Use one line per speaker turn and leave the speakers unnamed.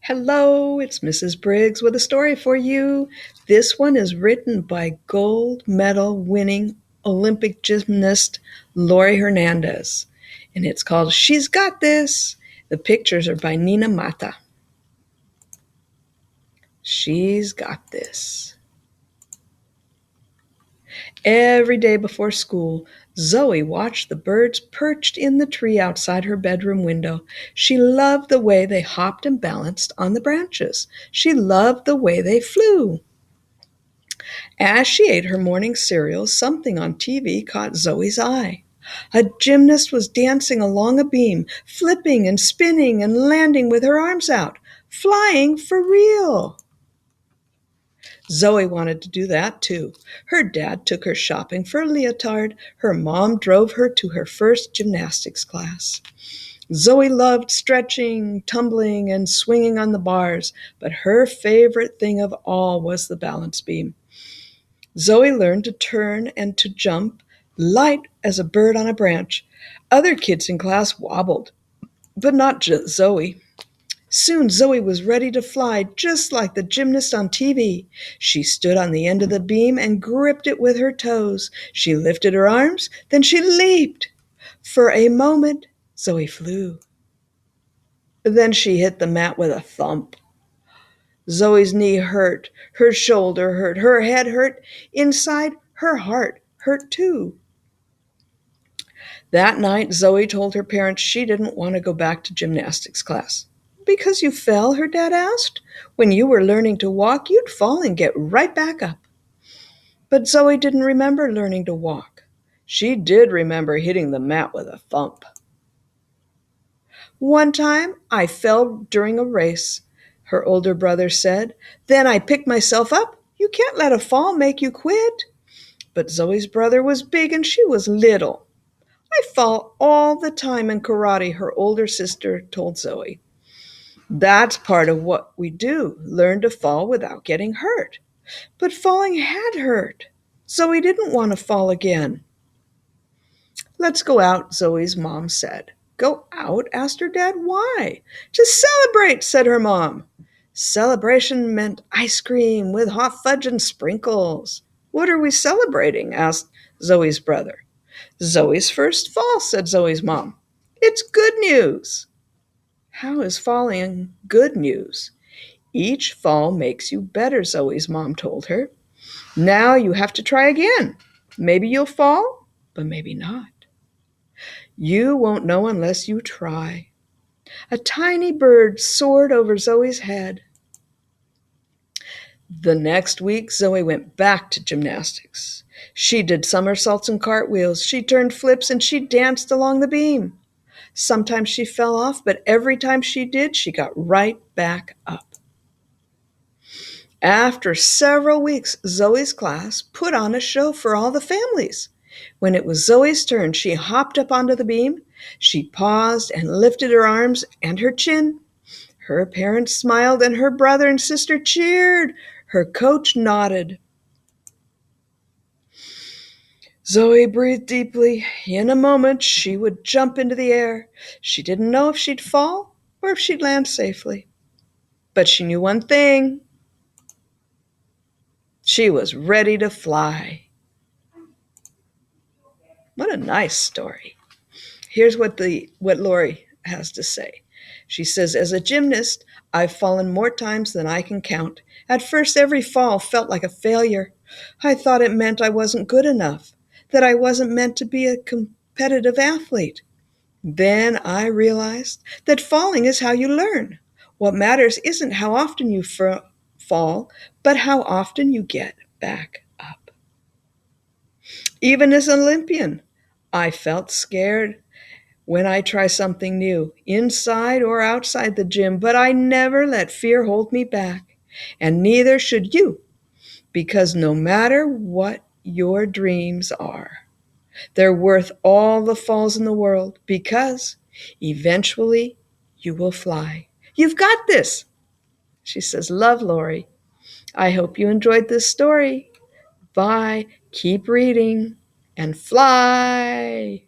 Hello, it's Mrs. Briggs with a story for you. This one is written by gold medal winning Olympic gymnast Lori Hernandez, and it's called She's Got This. The pictures are by Nina Mata. She's got this. Every day before school, Zoe watched the birds perched in the tree outside her bedroom window. She loved the way they hopped and balanced on the branches. She loved the way they flew. As she ate her morning cereal, something on TV caught Zoe's eye. A gymnast was dancing along a beam, flipping and spinning and landing with her arms out, flying for real. Zoe wanted to do that too. Her dad took her shopping for a leotard. Her mom drove her to her first gymnastics class. Zoe loved stretching, tumbling, and swinging on the bars, but her favorite thing of all was the balance beam. Zoe learned to turn and to jump, light as a bird on a branch. Other kids in class wobbled, but not just Zoe. Soon Zoe was ready to fly, just like the gymnast on TV. She stood on the end of the beam and gripped it with her toes. She lifted her arms, then she leaped. For a moment, Zoe flew. Then she hit the mat with a thump. Zoe's knee hurt, her shoulder hurt, her head hurt. Inside, her heart hurt too. That night, Zoe told her parents she didn't want to go back to gymnastics class. Because you fell, her dad asked. When you were learning to walk, you'd fall and get right back up. But Zoe didn't remember learning to walk. She did remember hitting the mat with a thump. One time, I fell during a race, her older brother said. Then I picked myself up. You can't let a fall make you quit. But Zoe's brother was big and she was little. I fall all the time in karate, her older sister told Zoe. That's part of what we do, learn to fall without getting hurt. But falling had hurt. Zoe didn't want to fall again. Let's go out, Zoe's mom said. Go out? Asked her dad. Why? To celebrate, said her mom. Celebration meant ice cream with hot fudge and sprinkles. What are we celebrating? Asked Zoe's brother. Zoe's first fall, said Zoe's mom. It's good news. How is falling good news? Each fall makes you better, Zoe's mom told her. Now you have to try again. Maybe you'll fall, but maybe not. You won't know unless you try. A tiny bird soared over Zoe's head. The next week, Zoe went back to gymnastics. She did somersaults and cartwheels. She turned flips and she danced along the beam. Sometimes she fell off, but every time she did, she got right back up. After several weeks, Zoe's class put on a show for all the families. When it was Zoe's turn, she hopped up onto the beam. She paused and lifted her arms and her chin. Her parents smiled and her brother and sister cheered. Her coach nodded. Zoe breathed deeply. In a moment, she would jump into the air. She didn't know if she'd fall or if she'd land safely. But she knew one thing. She was ready to fly. What a nice story. Here's what Lori has to say. She says, as a gymnast, I've fallen more times than I can count. At first, every fall felt like a failure. I thought it meant I wasn't good enough, that I wasn't meant to be a competitive athlete. Then I realized that falling is how you learn. What matters isn't how often you fall, but how often you get back up. Even as an Olympian, I felt scared when I try something new, inside or outside the gym, but I never let fear hold me back. And neither should you, because no matter what your dreams are, they're worth all the falls in the world, because eventually you will fly. You've got this. She says, love, Lori. I hope you enjoyed this story. Bye. Keep reading and fly.